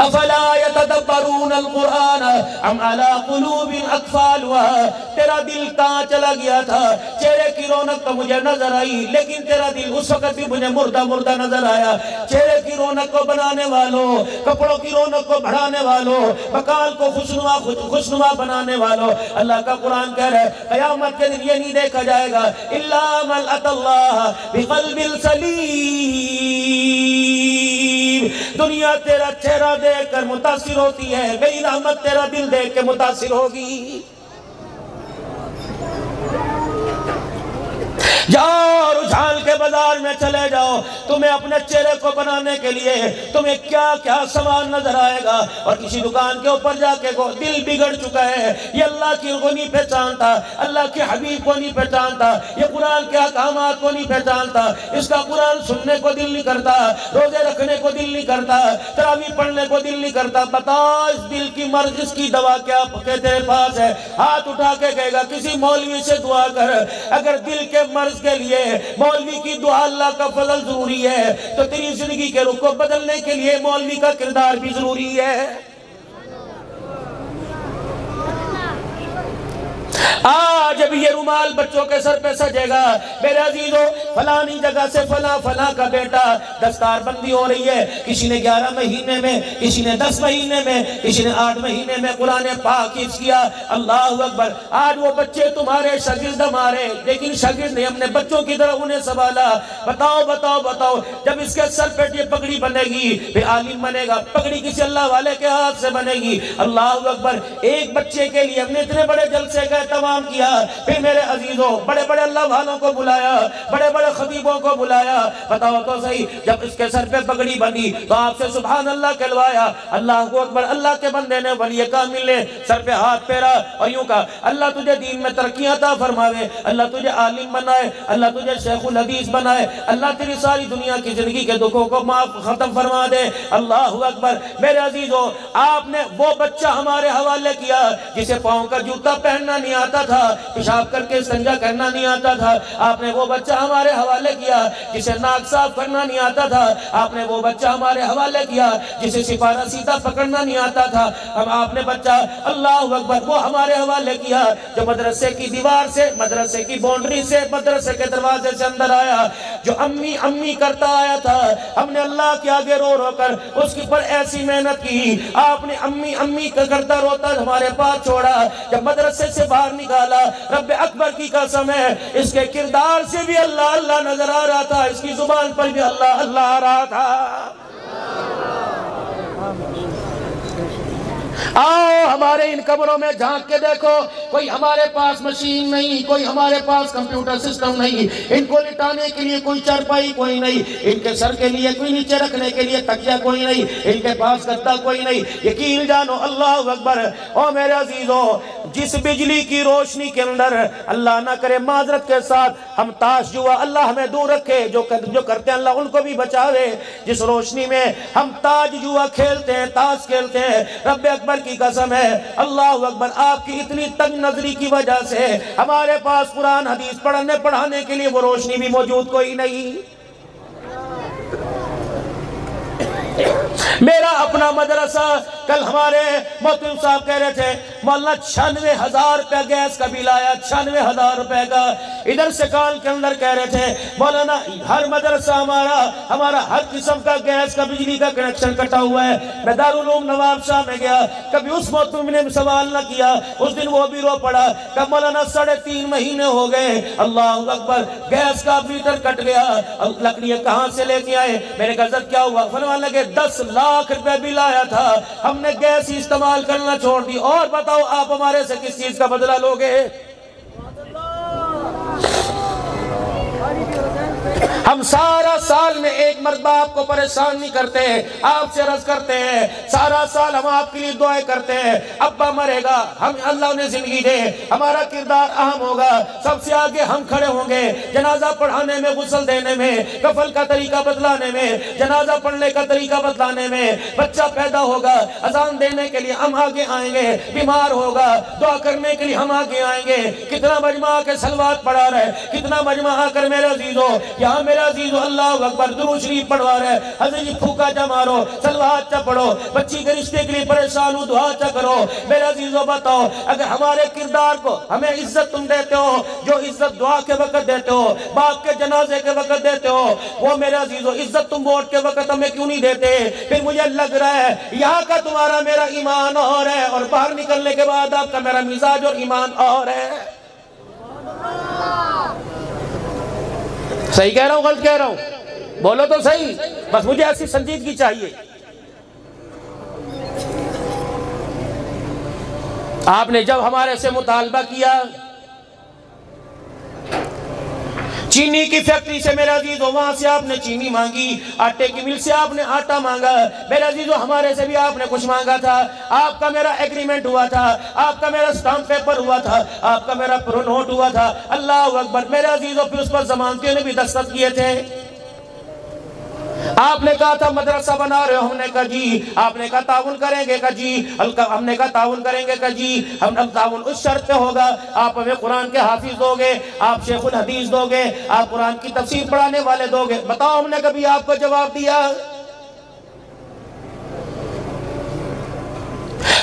افلا یتدبرون القرآن ام علی قلوب اقفالها۔ تیرا دل کہاں چلا گیا تھا؟ چہرے کی رونق تو مجھے نظر آئی لیکن تیرا دل اس وقت بھی مجھے مردہ مردہ نظر آیا۔ چہرے کی رونق کو بنانے والوں، کپڑوں کی رونق کو بڑھانے والوں، مکان کو خوشنما بنانے والوں، اللہ کا قرآن کہہ رہا ہے قیامت کے دن یہ نہیں دیکھا جائے گا الا من اتى اللہ بقلب سلیم۔ دنیا تیرا چہرہ دیکھ کر متاثر ہوتی ہے، میری رحمت تیرا دل دیکھ کے متاثر ہوگی۔ جاؤ اور اچھال کے بازار میں چلے جاؤ، تمہیں اپنے چہرے کو بنانے کے لیے تمہیں کیا کیا سامان نظر آئے گا، اور کسی دکان کے اوپر جا کے دل بگڑ چکا ہے، یہ اللہ کی کو نہیں پہچانتا، اللہ کے حبیب کو نہیں پہچانتا، یہ قرآن کے احکامات کو نہیں پہچانتا، اس کا قرآن سننے کو دل نہیں کرتا، روزے رکھنے کو دل نہیں کرتا، تراویح پڑھنے کو دل نہیں کرتا۔ بتا اس دل کی مرض، اس کی دوا کیا تیرے پاس ہے؟ ہاتھ اٹھا کے کہے گا کسی مولوی سے دعا کر۔ اگر دل کے مرض کے لیے مولوی کی دعا اللہ کا فضل ضروری ہے تو تیری زندگی کے رخ کو بدلنے کے لیے مولوی کا کردار بھی ضروری ہے۔ آج اب یہ رومال بچوں کے سر پہ سجے گا، میرے عزیزو فلانی جگہ سے فلاں کا بیٹا دستار بندی ہو رہی ہے، کسی نے 11 مہینے میں، کسی نے 10 مہینے میں، کسی نے 8 مہینے میں قرآن پاک حفظ کیا۔ اللہ اکبر۔ آج وہ بچے تمہارے شاگرد ہمارے، لیکن شاگرد نے اپنے بچوں کی طرح انہیں سنبھالا۔ بتاؤ جب اس کے سر پہ یہ پگڑی بنے گی پھر عالم بنے گا، پگڑی کسی اللہ والے کے ہاتھ سے بنے گی۔ اللہ اکبر۔ ایک بچے کے لیے ہم نے اتنے بڑے جلسے کا اہتمام کیا، پھر میرے عزیزوں بڑے بڑے اللہ والوں کو بلایا، بڑے بڑے خطیبوں کو بلایا۔ بتاؤ تو صحیح، جب اس کے سر پہ پگڑی بندی تو آپ سے سبحان اللہ کہلوایا۔ اللہ اکبر۔ اللہ کے بندے نے، ولی کامل نے سر پہ ہاتھ پھیرا اور یوں کہا اللہ تجھے دین میں ترقی عطا فرماوے، اللہ تجھے عالم بنائے، اللہ تجھے شیخ الحدیث بنائے، اللہ تیری ساری دنیا کی زندگی کے دکھوں کو معاف ختم فرما دے۔ اللہ اکبر۔ میرے عزیزوں آپ نے وہ بچہ ہمارے حوالے کیا جسے پاؤں کا جوتا پہننا نہیں آتا تھا، پیشاب کر کے استنجا کرنا نہیں آتا تھا۔ آپ نے وہ بچہ ہمارے حوالے کیا جسے ناک صاف کرنا نہیں آتا تھا۔ آپ نے وہ بچہ ہمارے حوالے کیا جسے سپارہ سیدھا پکڑنا نہیں آتا تھا۔ آپ نے بچہ اللہ اکبر وہ ہمارے حوالے کیا جو مدرسے کی دیوار سے، مدرسے کی باؤنڈری سے، مدرسے کے دروازے سے اندر آیا، جو امی امی کرتا آیا تھا۔ ہم نے اللہ کے آگے رو رو کر اس کی پر ایسی محنت کی، آپ نے امی امی کرتا روتا ہمارے پاس چھوڑا۔ جب مدرسے سے باہر نکالا، رب اکبر کی قسم ہے اس کے کردار سے بھی اللہ اللہ نظر آ رہا تھا، اس کی زبان پر بھی اللہ اللہ آ رہا تھا۔ آؤ ہمارے ان قبروں میں جھانک کے دیکھو، کوئی ہمارے پاس مشین نہیں، کوئی ہمارے پاس کمپیوٹر سسٹم نہیں، ان کو لٹانے کے لیے کوئی چارپائی کوئی نہیں، ان کے سر کے لیے کوئی نیچے رکھنے کے لیے تکیہ کوئی نہیں، ان کے پاس گدا کوئی نہیں۔ یقین جانو اللہ اکبر۔ او میرے عزیزو، جس بجلی کی روشنی کے اندر اللہ نہ کرے معذرت کے ساتھ ہم تاش جوا، اللہ ہمیں دور رکھے، جو کرتے ہیں اللہ ان کو بھی بچاوے، جس روشنی میں ہم تاج جوا کھیلتے ہیں، تاش کھیلتے ہیں، رب اکبر کی قسم ہے اللہ اکبر آپ کی اتنی تنگ نظری کی وجہ سے ہمارے پاس قرآن حدیث پڑھانے کے لیے وہ روشنی بھی موجود کوئی نہیں۔ میرا اپنا مدرسہ، کل ہمارے محترم صاحب کہہ رہے تھے مولانا 96,000 روپے گیس کا بل آیا، 96,000 روپے کا۔ ادھر سے کال کے اندر کہہ رہے تھے مولانا ہر مدرسہ ہمارا ہر قسم کا گیس کا بجلی کا کنیکشن کٹا ہوا ہے۔ میں دارالعلوم نواب شاہ میں گیا، کبھی اس محترم نے سوال نہ کیا، اس دن وہ بھی رو پڑا کہ مولانا 3.5 مہینے ہو گئے، اللہ اکبر گیس کا میٹر کٹ گیا، لکڑیاں کہاں سے لے کے آئے؟ میں نے کہا حضرت کیا ہوا؟ فرمان لگے 10 لاکھ روپے بل آیا تھا، ہم نے گیس ہی استعمال کرنا چھوڑ دی، اور بتاؤ آپ ہمارے سے کس چیز کا بدلہ لوگے؟ ہم سارا سال میں ایک مرتبہ آپ کو پریشان نہیں کرتے، آپ سے عرض کرتے ہیں، سارا سال ہم آپ کے لیے دعائیں کرتے ہیں، ابا مرے گا، ہم اللہ انہیں زندگی دے، ہمارا کردار اہم ہوگا، سب سے آگے ہم کھڑے ہوں گے، جنازہ پڑھانے میں، غسل دینے میں، کفن کا طریقہ بتلانے میں، جنازہ پڑھنے کا طریقہ بتلانے میں، بچہ پیدا ہوگا اذان دینے کے لیے ہم آگے آئیں گے، بیمار ہوگا دعا کرنے کے لیے ہم آگے آئیں گے۔ کتنا مجمع آ کے صلوات پڑھا رہا ہے، کتنا مجمع آ کر میرے عزیزوں یہاں میرے عزیزو اللہ اکبر درود شریف پڑھوا رہے ہیں، حضرت جی پھوکا چا مارو، صلوات چا پڑھو، بچی کے رشتے کے لیے پریشان ہو دعا چا کرو۔ میرے عزیزو بتاؤ اگر ہمارے کردار کو ہمیں عزت تم دیتے ہو، جو عزت دعا کے وقت دیتے ہو، باپ کے جنازے کے وقت دیتے ہو، وہ میرے عزیزو عزت تم ووٹ کے وقت ہمیں کیوں نہیں دیتے؟ پھر مجھے لگ رہا ہے یہاں کا تمہارا میرا ایمان اور ہے، اور باہر نکلنے کے بعد آپ کا میرا مزاج اور ایمان اور ہے۔ صحیح کہہ رہا ہوں غلط کہہ رہا ہوں؟ بولو تو صحیح، بس مجھے ایسی سنجیدگی چاہیے۔ آپ نے جب ہمارے سے مطالبہ کیا چینی کی فیکٹری سے میرے عزیزو، وہاں سے آپ نے چینی مانگی، آٹے کی مل سے آپ نے آٹا مانگا، میرے عزیزو ہمارے سے بھی آپ نے کچھ مانگا تھا، آپ کا میرا ایگریمنٹ ہوا تھا، آپ کا میرا سٹامپ پیپر ہوا تھا، آپ کا میرا پرو نوٹ ہوا تھا، اللہ اکبر میرے عزیزو، پھر اس پر ضمانتوں نے بھی دستخط کیے تھے۔ آپ نے کہا تھا مدرسہ بنا رہے ہو، ہم نے کہا جی، آپ نے کہا تعاون کریں گے، کہا جی، ہم نے کہا تعاون کریں گے، کہا جی، ہم تعاون اس شرط پہ ہوگا آپ ہمیں قرآن کے حافظ دو گے، آپ شیخ الحدیث دو گے، آپ قرآن کی تفسیر پڑھانے والے دو گے۔ بتاؤ ہم نے کبھی آپ کو جواب دیا؟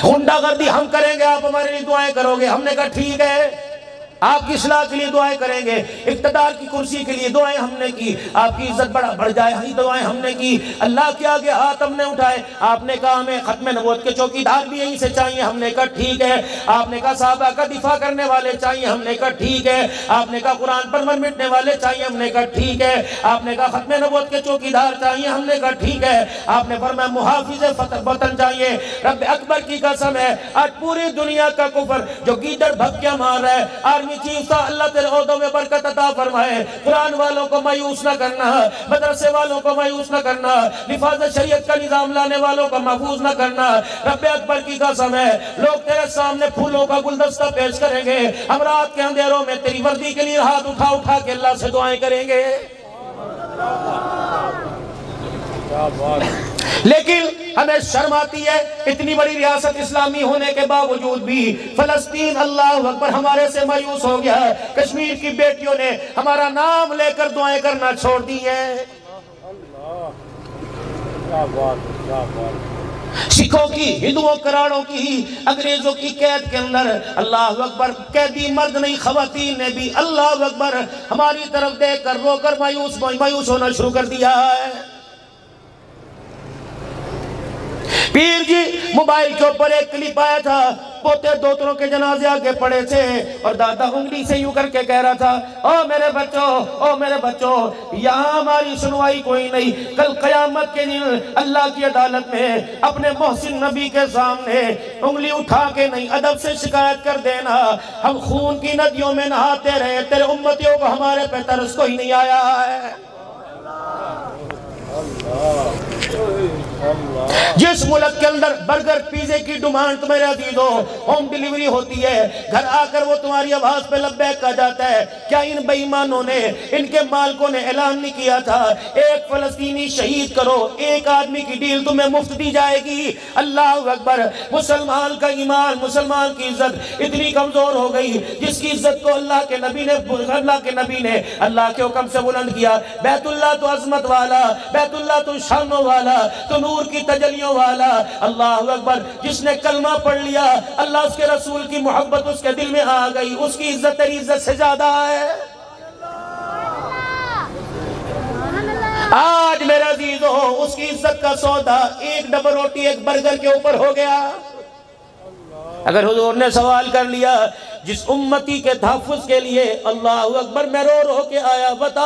غنڈہ گردی ہم کریں گے، آپ ہمارے لیے دعائیں کرو گے، ہم نے کہا ٹھیک ہے، آپ کی اصلاح کے لیے دعائیں کریں گے، اقتدار کی کرسی کے لیے دعائیں ہم نے کی، آپ کی عزت بڑھ جائے ہی دعائیں ہم نے کی، اللہ کے آگے ہاتھ ہم نے اٹھائے، آپ نے کہا ہمیں ختم نبوت کے چوکیدار بھی یہیں سے چاہیے، ہم نے کہا ٹھیک ہے، آپ نے کہا صحابہ کا دفاع کرنے والے چاہیے، ہم نے کہا ٹھیک ہے، آپ نے کہا قرآن پر مر مٹنے والے چاہیے، ہم نے کہا ٹھیک ہے، آپ نے کہا ختم نبوت کے چوکیدار چاہیے، ہم نے کہا ٹھیک ہے، آپ نے فرمایا محافظ وطن چاہیے۔ رب اکبر کی قسم ہے، آج پوری دنیا کا کفر جو گیدڑ بھپکیاں مار رہا ہے، آرمی چیف صاحب اللہ تیرے عہدوں میں برکت عطا فرمائے، قرآن والوں کو مایوس نہ کرنا، مدرسے والوں کو مایوس نہ کرنا، حفاظت شریعت کا نظام لانے والوں کو محفوظ نہ کرنا۔ رب اکبر کی قسم ہے، لوگ تیرے سامنے پھولوں کا گلدستہ پیش کریں گے، ہم رات کے اندھیروں میں تیری وردی کے لیے ہاتھ اٹھا اٹھا کے اللہ سے دعائیں کریں گے۔ لیکن ہمیں شرم آتی ہے، اتنی بڑی ریاست اسلامی ہونے کے باوجود بھی فلسطین اللہ اکبر ہمارے سے مایوس ہو گیا ہے، کشمیر کی بیٹیوں نے ہمارا نام لے کر دعائیں کرنا چھوڑ دی ہیں۔ سکھوں کی، ہندوؤں کراڑوں کی، انگریزوں کی قید کے اندر اللہ اکبر قیدی مرد نہیں خواتین نے بھی اللہ اکبر ہماری طرف دیکھ کر رو کر مایوس ہونا شروع کر دیا ہے۔ پیر جی موبائل کے اوپر ایک کلپ آیا تھا، پوتے دوتروں کے جنازے آگے پڑے تھے اور دادا انگلی سے یوں کر کے کہہ رہا تھا، او میرے بچوں، او میرے بچوں، یہاں ہماری سنوائی کوئی نہیں، کل قیامت کے دن اللہ کی عدالت میں اپنے محسن نبی کے سامنے انگلی اٹھا کے نہیں ادب سے شکایت کر دینا، ہم خون کی ندیوں میں نہاتے رہے، تیرے امتیوں کو ہمارے پہ ترس کوئی نہیں آیا ہے۔ جس ملک کے اندر برگر پیزے کی ڈیمانڈ تمہارے عزیزو ہوم ڈیلیوری ہوتی ہے، گھر آ کر وہ تمہاری آواز پہ لبیک کہا جاتا ہے، کیا ان بے ایمانوں نے، ان کے مالکوں نے اعلان نہیں کیا تھا ایک فلسطینی شہید کرو، ایک آدمی کی ڈیل تمہیں مفت دی جائے گی؟ اللہ اکبر، مسلمان کا ایمان، مسلمان کی عزت اتنی کمزور ہو گئی جس کی عزت کو اللہ کے نبی نے اللہ کے حکم سے بلند کیا۔ بیت اللہ تو عظمت والا، بیت اللہ تو شانوں والا، تو نور کی تجلیوں والا، اللہ اکبر، جس نے کلمہ پڑھ لیا اللہ اس کے رسول کی محبت اس کے دل میں آ گئی، اس کی عزت تیری عزت سے زیادہ ہے۔ آج میرے عزیزو اس کی عزت کا سودا ایک ڈبل روٹی ایک برگر کے اوپر ہو گیا۔ اگر حضور نے سوال کر لیا جس امتی کے تحفظ کے لیے اللہ اکبر میں رو رو کے آیا، بتا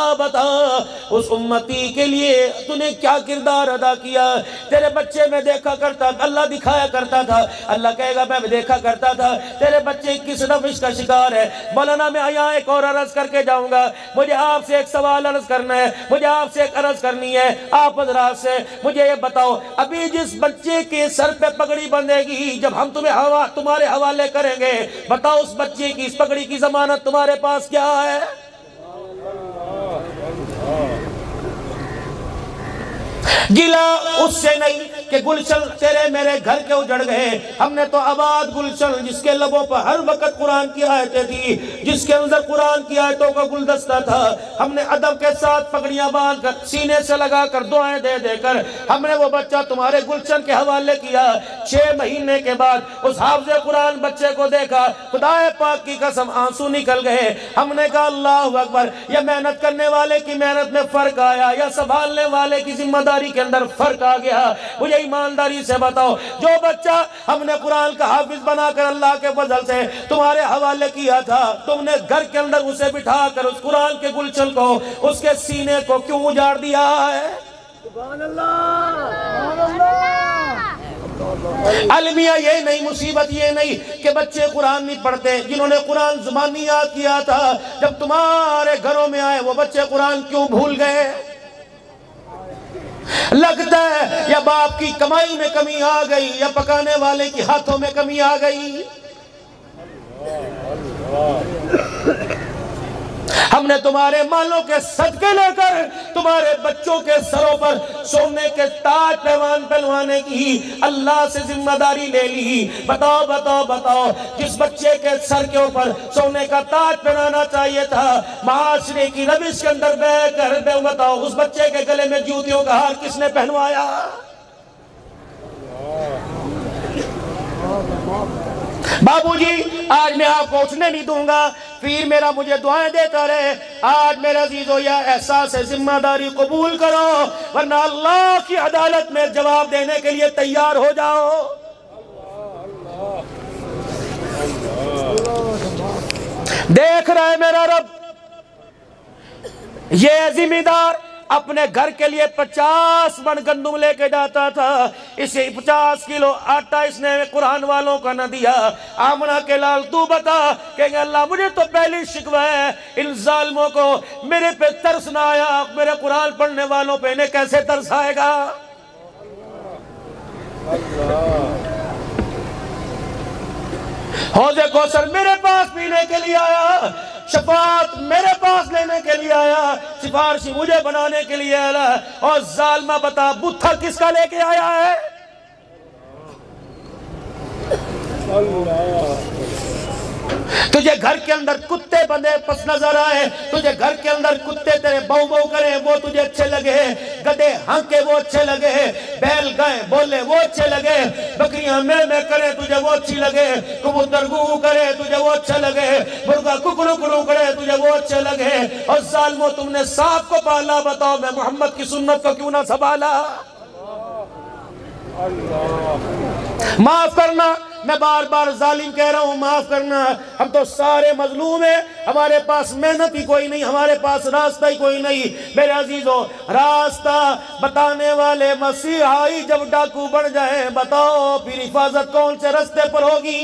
اس امتی کے لیے تو نے کیا کردار ادا کیا؟ تیرے بچے میں دیکھا کرتا تھا، اللہ دکھایا کرتا تھا، اللہ کہے گا میں دیکھا کرتا تھا تیرے بچے کس روش کا شکار ہے۔ مولانا میں یہاں ایک اور عرض کر کے جاؤں گا، مجھے آپ سے ایک سوال عرض کرنا ہے، مجھے آپ سے ایک عرض کرنی ہے، آپ حضرات سے مجھے یہ بتاؤ، ابھی جس بچے کے سر پہ پگڑی بندھے گی جب ہم تمہارے حوالے کریں گے، بتاؤ اس بچے کی اس پگڑی کی ضمانت تمہارے پاس کیا ہے؟ گلا اس سے نہیں کہ گلشن تیرے میرے گھر کے اجڑ گئے، ہم نے تو آباد گلشن جس کے لبوں پر ہر وقت قرآن کی آیتیں تھی، جس کے اندر قرآن کی آیتوں کا گلدستہ تھا، ہم نے ادب کے ساتھ پگڑیاں باندھ کر سینے سے لگا کر دعائیں دے دے کر ہم نے وہ بچہ تمہارے گلشن کے حوالے کیا۔ 6 مہینے کے بعد اس حافظ قرآن بچے کو دیکھا، خدا پاک کی قسم آنسو نکل گئے۔ ہم نے کہا اللہ اکبر، یہ محنت کرنے والے کی محنت میں فرق آیا یا سنبھالنے والے کی ذمہ داری کے اندر فرق آ گیا؟ مجھے ایمانداری سے بتاؤ، جو بچہ ہم نے قرآن کا حافظ بنا کر اللہ کے فضل سے تمہارے حوالے کیا تھا، تم نے گھر کے اندر اسے بٹھا کر اس قرآن کے گلشن کو، اس کے سینے کو کیوں اجاڑ دیا ہے؟ سبحان اللہ، سبحان اللہ۔ المیہ یہ نہیں، مصیبت یہ نہیں کہ بچے قرآن نہیں پڑھتے، جنہوں نے قرآن زبانی یاد کیا تھا جب تمہارے گھروں میں آئے وہ بچے قرآن کیوں بھول گئے؟ لگتا ہے یا باپ کی کمائی میں کمی آ گئی یا پکانے والے کی ہاتھوں میں کمی آ گئی۔ ہم نے تمہارے مالوں کے صدقے لے کر تمہارے بچوں کے سروں پر سونے کے تاج پیوان پہنوانے کی اللہ سے ذمہ داری لے لی۔ بتاؤ بتاؤ بتاؤ، جس بچے کے سر کے اوپر سونے کا تاج پہنانا چاہیے تھا، معاشرے کی روش کے اندر بیٹھ کر بتاؤ اس بچے کے گلے میں جوتیوں کا ہار کس نے پہنوایا؟ بابو جی آج میں آپ کو اٹھنے نہیں دوں گا، پیر میرا مجھے دعائیں دیتا رہے، آج میرا عزیزو یہ احساس ذمہ داری قبول کرو، ورنہ اللہ کی عدالت میں جواب دینے کے لیے تیار ہو جاؤ۔ دیکھ رہا ہے میرا رب، یہ ذمہ دار اپنے گھر کے لیے 50 من گندم لے کے جاتا تھا، اسے 50 کلو آٹا اس نے قرآن والوں کا نہ دیا۔ آمنہ کے لال تو بتا کہ اللہ مجھے تو پہلی شکوہ ہے، ان ظالموں کو میرے پہ ترس نہ آیا، میرے قرآن پڑھنے والوں پہ انہیں کیسے ترس آئے گا؟ حوض کوثر میرے پاس پینے کے لیے آیا، شفاعت میرے پاس لینے کے لیے آیا، سفارشی مجھے بنانے کے لیے آیا، اور ظالمہ بتا بتھا کس کا لے کے آیا ہے؟ تجھے گھر کے اندر کتے بندے پس نظر آئے، تجھے گھر کے اندر کتے تیرے بو بو کریں وہ تجھے اچھے لگے، گدے ہنکے وہ اچھے لگے، بیل گائیں بولے وہ اچھے لگے، بکریاں میں کریں تجھے وہ اچھی لگے، کبوتر گو کرے تجھے وہ اچھے لگے، مرغا ککڑو کڑو کرے تجھے وہ اچھے لگے، اور ظالموں تم نے سانپ کو پالا، بتاؤ میں محمد کی سنت کو کیوں نہ سنبھالا؟ معاف کرنا، میں بار بار ظالم کہہ رہا ہوں، معاف کرنا، ہم تو سارے مظلوم ہیں، ہمارے پاس محنت ہی کوئی نہیں، ہمارے پاس راستہ ہی کوئی نہیں۔ میرے عزیزو، راستہ بتانے والے مسیحائی جب ڈاکو بڑھ جائیں، بتاؤ پھر حفاظت کون سے رستے پر ہوگی؟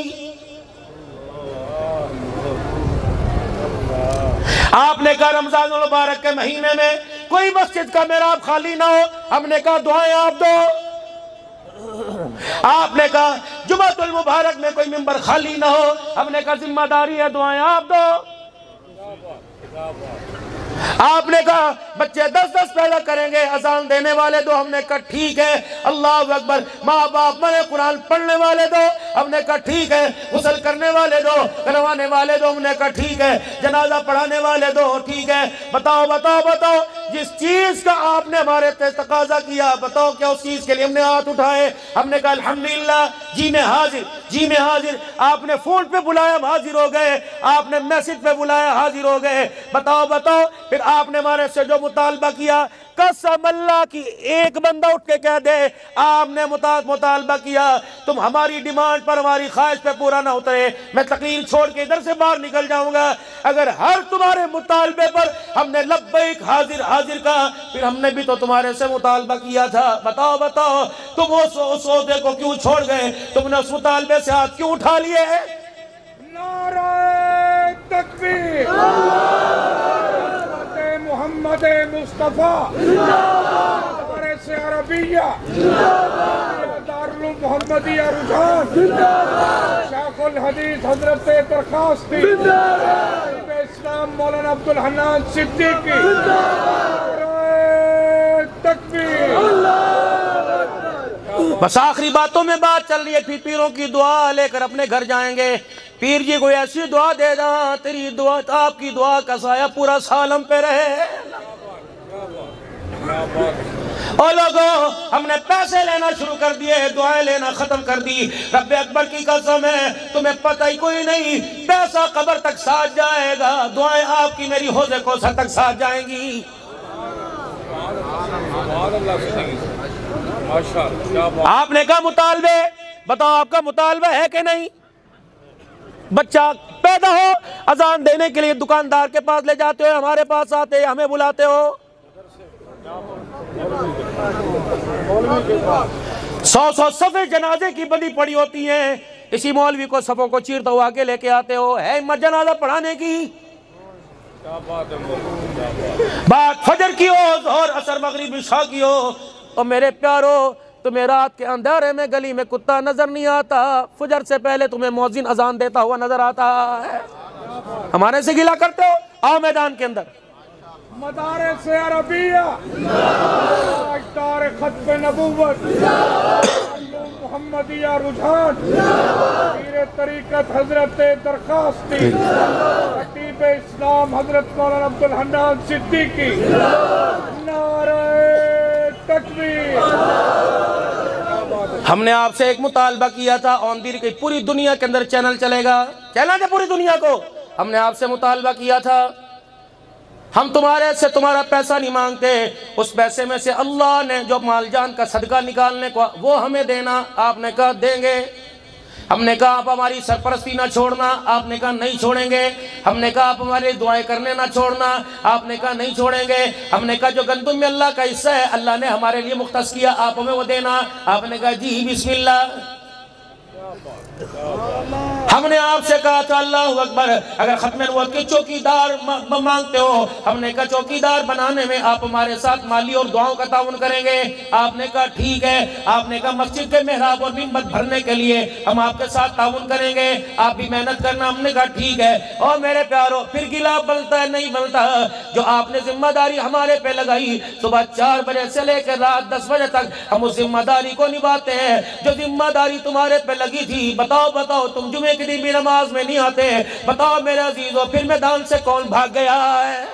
آپ نے کہا رمضان المبارک کے مہینے میں کوئی مسجد کا محراب خالی نہ ہو، ہم نے کہا دعائیں آپ دو۔ آپ نے کہا جمعۃ المبارک میں کوئی ممبر خالی نہ ہو، ہم نے کہا ذمہ داری ہے دعائیں آپ دو۔ آپ نے کہا بچے 10 پیدا کریں گے، اذان دینے والے دو، ہم نے کہا ٹھیک ہے، اللہ اکبر، ماں باپ مرے قرآن پڑھنے والے دو، ہم نے کہا ٹھیک ہے، غسل کرنے والے دو، کروانے والے دو، ہم نے کہا ٹھیک ہے، جنازہ پڑھانے والے دو، ٹھیک ہے۔ بتاؤ بتاؤ بتاؤ، جس چیز کا آپ نے ہمارے تقاضا کیا، بتاؤ کیا اس چیز کے لیے ہم نے ہاتھ اٹھائے؟ ہم نے کہا الحمدللہ، جی میں حاضر، جی میں حاضر۔ آپ نے فون پہ بلایا ہم حاضر ہو گئے، آپ نے میسج پہ بلایا حاضر ہو گئے۔ بتاؤ بتاؤ، پھر آپ نے ہمارے سے جو مطالبہ کیا، قسم اللہ کی ایک بندہ اٹھ کے کہہ دے آپ نے مطالبہ کیا، تم ہماری ڈیمانڈ پر ہماری خواہش پہ پورا نہ اترے، میں تقریر چھوڑ کے ادھر سے باہر نکل جاؤں گا۔ اگر ہر تمہارے مطالبے پر ہم نے لبیک حاضر حاضر کہا، پھر ہم نے بھی تو تمہارے سے مطالبہ کیا تھا۔ بتاؤ بتاؤ، تم اس عہدے کو کیوں چھوڑ گئے؟ تم نے اس مطالبے سے ہاتھ کیوں اٹھا لیے؟ نعرہ تکبیر، محمد مصطفیٰ، مدارس عربیہ، دارالعلوم محمدیہ رجحان، شیخ الحدیث حضرت درخواستی، اسلام مولانا عبدالحنان صدیقی، نعرہ تکبیر۔ بس آخری باتوں میں بات چل رہی ہے، پھر پیروں کی دعا لے کر اپنے گھر جائیں گے۔ پیر جی کوئی ایسی دعا دے دا تیری دعا، آپ کی دعا کا سایہ پورا سال ہم پہ رہے۔ اور لوگوں ہم نے پیسے لینا شروع کر دیے، دعائیں لینا ختم کر دی۔ رب اکبر کی قسم ہے تمہیں پتہ ہی کوئی نہیں، پیسہ قبر تک ساتھ جائے گا، دعائیں آپ کی میری حوض کوثر تک ساتھ جائیں گی۔ آپ نے کہا مطالبے، بتاؤ آپ کا مطالبہ ہے کہ نہیں؟ بچہ پیدا ہو اذان دینے کے لیے دکاندار کے پاس لے جاتے ہو، ہمارے پاس آتے ہمیں بلاتے ہو۔ 100 صفیں جنازے کی بندی پڑی ہوتی ہیں، اسی مولوی کو صفوں کو چیرتا ہوا کے لے کے آتے ہو، ہے ہمت جنازہ پڑھانے کی؟ بات فجر کی ہو، ظہر عصر مغرب عشاء کی ہو، اور میرے پیارو تمہیں رات کے اندھیرے میں گلی میں کتا نظر نہیں آتا، فجر سے پہلے تمہیں مؤذن اذان دیتا ہوا نظر آتا ہے، ہمارے سے گلا کرتے ہو؟ آؤ میدان کے اندر۔ مدارس عربیہ، تاجدار ختم نبوت، محمدیہ رجحان، پیر طریقت حضرت درخواستی، خطیب اسلام حضرت مولانا عبدالحنان صدیقی، نعرہ تکبیر۔ ہم نے آپ سے ایک مطالبہ کیا تھا، آن دی ریکارڈ پوری دنیا کے اندر چینل چلے گا، چینل ہے پوری دنیا کو، ہم نے آپ سے مطالبہ کیا تھا، ہم تمہارے سے تمہارا پیسہ نہیں مانگتے، اس پیسے میں سے اللہ نے جو مال جان کا صدقہ نکالنے کو وہ ہمیں دینا، آپ نے کہا دیں گے۔ ہم نے کہا آپ ہماری سرپرستی نہ چھوڑنا، آپ نے کہا نہیں چھوڑیں گے۔ ہم نے کہا آپ ہمارے دعائیں کرنے نہ چھوڑنا، آپ نے کہا نہیں چھوڑیں گے۔ ہم نے کہا جو گندم میں اللہ کا حصہ ہے اللہ نے ہمارے لیے مختص کیا، آپ ہمیں وہ دینا، آپ نے کہا جی بسم اللہ۔ ہم نے آپ سے کہا تھا اللہ اکبر، اگر ختم نبوت کے چوکیدار مانگتے ہو، ہم نے کہا چوکیدار بنانے میں آپ ہمارے ساتھ مالی اور دعاؤں کا تعاون کریں گے، آپ نے کہا ٹھیک ہے۔ آپ نے کہا مسجد کے محراب اور منبر بھرنے کے لیے ہم آپ کے ساتھ تعاون کریں گے، آپ بھی محنت کرنا، ہم نے کہا ٹھیک ہے۔ اور میرے پیارو پھر گلا بنتا ہے نہیں بنتا، جو آپ نے ذمہ داری ہمارے پہ لگائی، صبح 4 بجے سے لے کر رات 10 بجے تک ہم اس ذمہ داری کو نبھاتے ہیں، جو ذمہ داری تمہارے پہ لگی تھی۔ بتاؤ تم جمعے کے دن بھی نماز میں نہیں آتے، بتاؤ میرے عزیزو پھر میدان سے کون بھاگ گیا ہے؟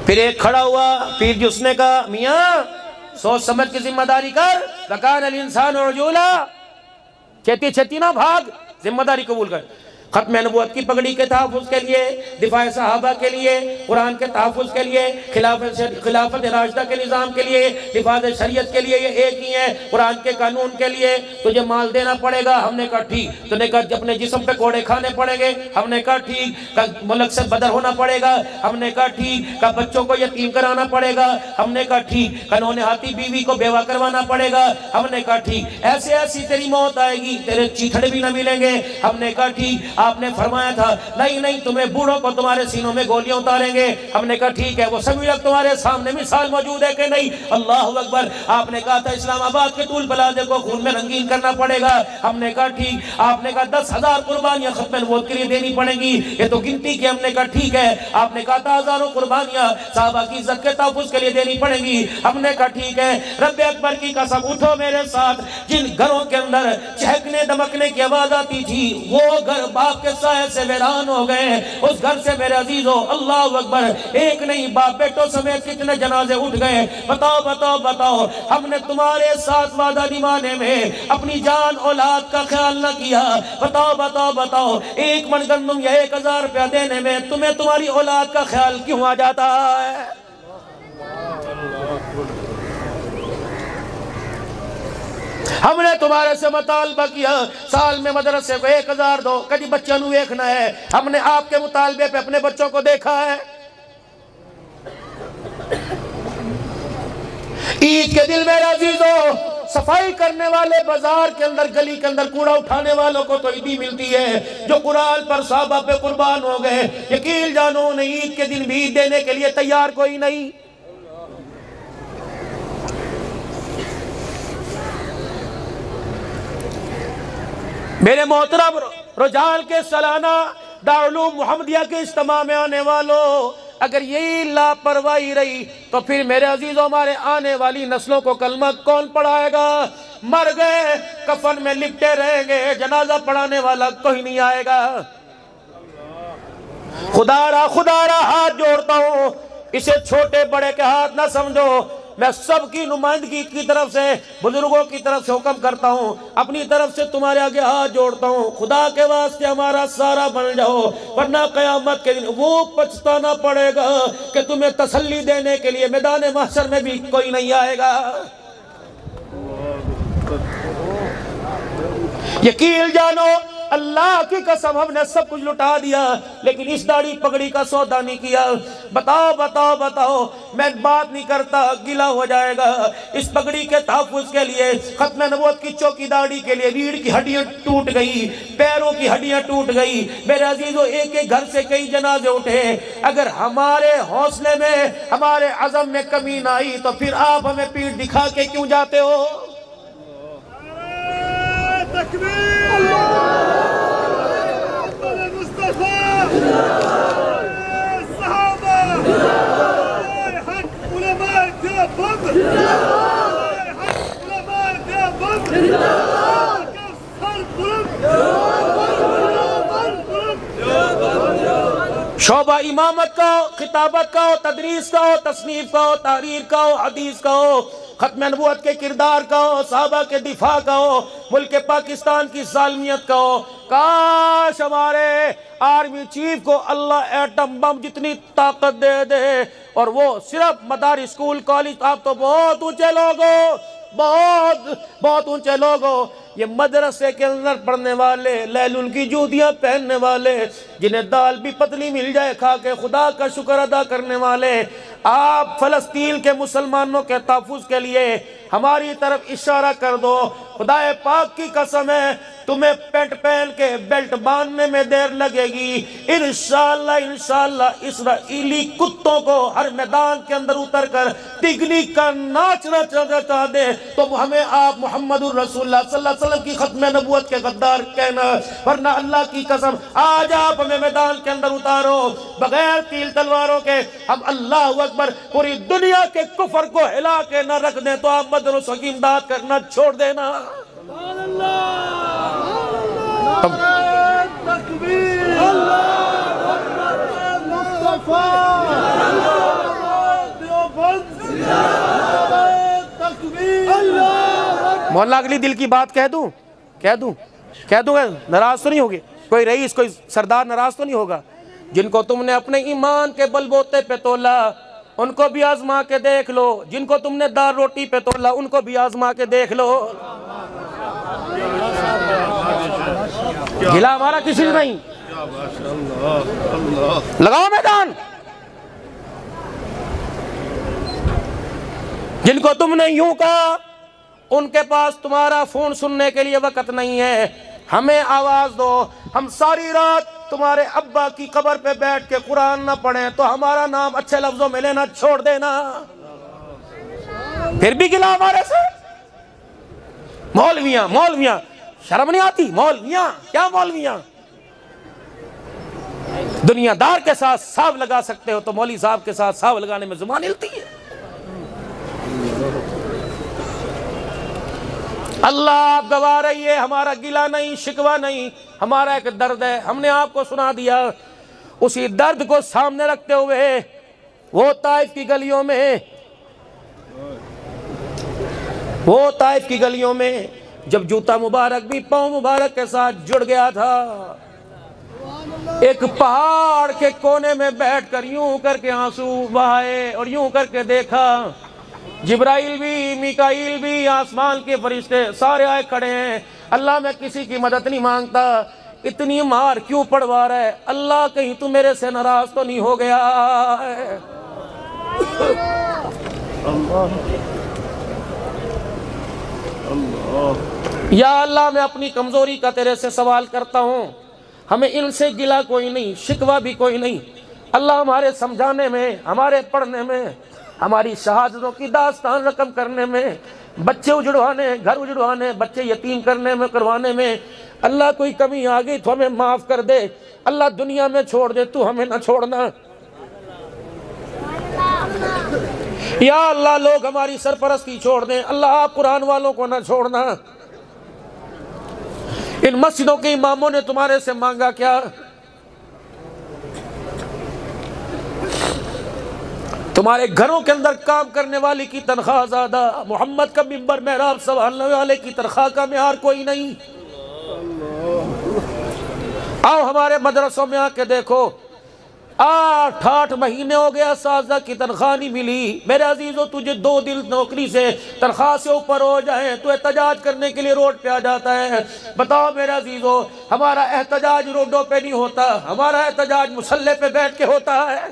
پھر ایک کھڑا ہوا پیر جی، اس نے کہا میاں سوچ سمجھ کی ذمہ داری کر، وَكَانَ الْإِنسَانُ عَجُولًا، چھتی نہ بھاگ، ذمہ داری قبول کر۔ ختم نبوت کی پگڑی کے تحفظ کے لیے، دفاع صحابہ کے لیے، قرآن کے تحفظ کے لیے، خلافت راشدہ کے نظام کے لیے، دفاع شریعت کے لیے، یہ ایک ہی ہے، قرآن کے قانون کے لیے تجھے مال دینا پڑے گا۔ ہم نے کہا ٹھیک۔ تو نے کہا اپنے جسم پہ کوڑے کھانے پڑیں گے، ہم نے کہا ٹھیک۔ ملک سے بدر ہونا پڑے گا، ہم نے کہا ٹھیک۔ کہ بچوں کو یتیم کرانا پڑے گا، ہم نے کہا ٹھیک۔ قانون ہاتھی بیوی کو بیوہ کروانا پڑے گا، ہم نے کہا ٹھیک۔ ایسی تیری موت آئے گی، تیرے چیتھڑے بھی نہ ملیں گے، ہم نے کہا ٹھیک۔ آپ نے فرمایا تھا نہیں تمہیں بوڑھوں کو تمہارے سینوں میں گولیاں اتاریں گے، ہم نے کہا ٹھیک ہے۔ وہ سبھی لوگ تمہارے سامنے مثال موجود ہے کہ نہیں؟ اللہ اکبر۔ آپ نے کہا تھا اسلام آباد کے طول پلازے کو خون میں رنگین کرنا پڑے گا، ہم نے کہا ٹھیک۔ آپ نے کہا 10,000 قربانیاں ختم نبوت کے لیے دینی پڑیں گی، یہ تو گنتی کی، ہم نے کہا ٹھیک ہے۔ آپ نے کہا تھا ہزاروں قربانیاں صحابہ کی عزت کے تحفظ کے لیے دینی پڑیں گی، ہم نے کہا ٹھیک ہے۔ رب اکبر کی قسم اٹھو میرے ساتھ، جن گھروں کے اندر چہکنے دمکنے کی آواز آتی تھی وہ گھر باپ کے سائے سے ویران ہو گئے، اس گھر سے میرے عزیزو اللہ اکبر ایک نہیں باپ بیٹوں سمیت کتنے جنازے اٹھ گئے۔ بتاؤ ہم نے تمہارے ساتھ وعدہ نبھانے میں اپنی جان اولاد کا خیال نہ کیا؟ بتاؤ ایک من گندم یا 1,000 روپیہ دینے میں تمہیں تمہاری اولاد کا خیال کیوں آ جاتا ہے؟ ہم نے تمہارے سے مطالبہ کیا سال میں مدرسے کو 1,000 دو، کدی بچوں نو دیکھنا ہے، ہم نے آپ کے مطالبے پہ اپنے بچوں کو دیکھا ہے۔ عید کے دل میرے عزیزو صفائی کرنے والے بازار کے اندر گلی کے اندر کوڑا اٹھانے والوں کو تو عیدی ملتی ہے، جو قرآن پر صحابہ پہ قربان ہو گئے، یقین جانو انہیں عید کے دن بھی عید دینے کے لیے تیار کوئی نہیں۔ میرے محترم رجال کے سالانہ دارالعلوم محمدیہ کے اجتماع میں آنے والوں، اگر یہی لاپرواہی رہی تو پھر میرے عزیزوں ہمارے آنے والی نسلوں کو کلمہ کون پڑھائے گا؟ مر گئے کفن میں لپٹے رہیں گے، جنازہ پڑھانے والا کوئی نہیں آئے گا۔ خدا را ہاتھ جوڑتا ہوں، اسے چھوٹے بڑے کے ہاتھ نہ سمجھو، میں سب کی نمائندگی کی طرف سے، بزرگوں کی طرف سے حکم کرتا ہوں، اپنی طرف سے تمہارے آگے ہاتھ جوڑتا ہوں، خدا کے واسطے ہمارا سارا بن جاؤ، ورنہ قیامت کے دن وہ پچھتانا پڑے گا کہ تمہیں تسلی دینے کے لیے میدان محشر میں بھی کوئی نہیں آئے گا۔ یقین جانو اللہ کی قسم ہم نے سب کچھ لٹا دیا لیکن اس داڑھی پگڑی کا سودا نہیں کیا۔ بتاؤ میں بات نہیں کرتا، گلا ہو جائے گا۔ اس پگڑی کے تحفظ کے لیے، ختم نبوت کی چوکی داڑھی کے لیے ریڑھ کی ہڈیاں ٹوٹ گئی، پیروں کی ہڈیاں ٹوٹ گئی۔ میرے عزیزوں ایک ایک گھر سے کئی جنازے اٹھے، اگر ہمارے حوصلے میں، ہمارے عزم میں کمی نہ آئی تو پھر آپ ہمیں پیٹھ دکھا کے کیوں جاتے ہو؟ تکبیر مصطفیٰ صحابہ حق علماء دیوبند، حق علماء دیوبند، شعبہ امامت کا ہو، خطابت کا ہو، تدریس کا ہو، تصنیف کا ہو، تحریر کا ہو، حدیث کا ہو، ختم نبوت کے کردار کا ہو، صحابہ کے دفاع کا ہو، ملک پاکستان کی ظالمیت کا ہو۔ کاش ہمارے آرمی چیف کو اللہ ایٹم بم جتنی طاقت دے دے اور وہ صرف مدارس، اسکول، کالج، آپ تو بہت اونچے لوگ ہو، بہت اونچے لوگ ہو، یہ مدرسے کے اندر پڑھنے والے، لیلن کی جوتیاں پہننے والے، جنہیں دال بھی پتلی مل جائے کھا کے خدا کا شکر ادا کرنے والے، آپ فلسطین کے مسلمانوں کے تحفظ کے لیے ہماری طرف اشارہ کر دو۔ خدا پاک کی قسم ہے تمہیں پینٹ پہن کے بیلٹ باندھنے میں دیر لگے گی، انشاءاللہ اسرائیلی کتوں کو ہر میدان کے اندر اتر کر تگنی کا ناچنا چاہ دے تو ہمیں آپ محمد الرسول اللہ صلی اللہ علیہ وسلم کی ختم نبوت کے غدار کہنا، ورنہ اللہ کی قسم آج آپ ہمیں میدان کے اندر اتارو بغیر تیل تلواروں کے، ہم اللہ اکبر پوری دنیا کے کفر کو ہلا کے نہ رکھ دیں تو آپ مدرسوں کی امداد کرنا چھوڑ دینا۔ تکبیر مصطفیٰ دیوبند، تکبیر۔ مولانا اگلی دل کی بات کہہ دوں گا، ناراض تو نہیں ہوگے؟ کوئی رئیس، کوئی سردار ناراض تو نہیں ہوگا؟ جن کو تم نے اپنے ایمان کے بلبوتے پہ تولا ان کو بھی آزما کے دیکھ لو، جن کو تم نے دار روٹی پہ تولا ان کو بھی آزما کے دیکھ لو۔ گلا ہمارا کسی سے نہیں، لگاؤ میدان۔ جن کو تم نے یوں کہا ان کے پاس تمہارا فون سننے کے لیے وقت نہیں ہے، ہمیں آواز دو، ہم ساری رات تمہارے ابا کی قبر پہ بیٹھ کے قرآن نہ پڑھیں تو ہمارا نام اچھے لفظوں میں لینا چھوڑ دینا۔ پھر بھی گلا ہمارے سے؟ مولویاں شرم نہیں آتی؟ مولویاں کیا مولویاں؟ دنیا دار کے ساتھ صاف لگا سکتے ہو تو مولوی صاحب کے ساتھ صاف لگانے میں زبان ہلتی ہے۔ اللہ آپ گواہ رہیے، ہمارا گلہ نہیں، شکوہ نہیں، ہمارا ایک درد ہے، ہم نے آپ کو سنا دیا۔ اسی درد کو سامنے رکھتے ہوئے وہ طائف کی گلیوں میں جب جوتا مبارک بھی پاؤں مبارک کے ساتھ جڑ گیا تھا، ایک پہاڑ کے کونے میں بیٹھ کر یوں کر کے آنسو بہائے اور یوں کر کے دیکھا، جبرائیل بھی، میکائیل بھی، آسمان کے فرشتے سارے آئے کھڑے ہیں۔ اللہ میں کسی کی مدد نہیں مانگتا، اتنی مار کیوں پڑوا رہا ہے؟ اللہ کہیں تو میرے سے ناراض تو نہیں ہو گیا ہے؟ یا اللہ میں اپنی کمزوری کا تیرے سے سوال کرتا ہوں، ہمیں ان سے گلا کوئی نہیں، شکوہ بھی کوئی نہیں۔ اللہ ہمارے سمجھانے میں، ہمارے پڑھنے میں، ہماری شہادتوں کی داستان رقم کرنے میں، بچے اجڑوانے، گھر اجڑوانے، بچے یتیم کروانے میں اللہ کوئی کمی آ گئی تو ہمیں معاف کر دے، اللہ دنیا میں چھوڑ دے تو ہمیں نہ چھوڑنا۔ یا اللہ لوگ ہماری سرپرستی چھوڑ دیں، اللہ آپ قرآن والوں کو نہ چھوڑنا۔ ان مسجدوں کے اماموں نے تمہارے سے مانگا کیا؟ تمہارے گھروں کے اندر کام کرنے والی کی تنخواہ زیادہ، محمد کا ممبر محراب سنبھالنے والے کی تنخواہ کا معیار کوئی نہیں۔ آؤ ہمارے مدرسوں میں آ کے دیکھو، 8 مہینے ہو گیا اساتذہ کی تنخواہ نہیں ملی۔ میرے عزیزو تجھے 2 دن نوکری سے تنخواہ سے اوپر ہو جائیں تو احتجاج کرنے کے لیے روڈ پہ آ جاتا ہے۔ بتاؤ میرے عزیزو، ہمارا احتجاج روڈوں پہ نہیں ہوتا، ہمارا احتجاج مسلح پہ بیٹھ کے ہوتا ہے۔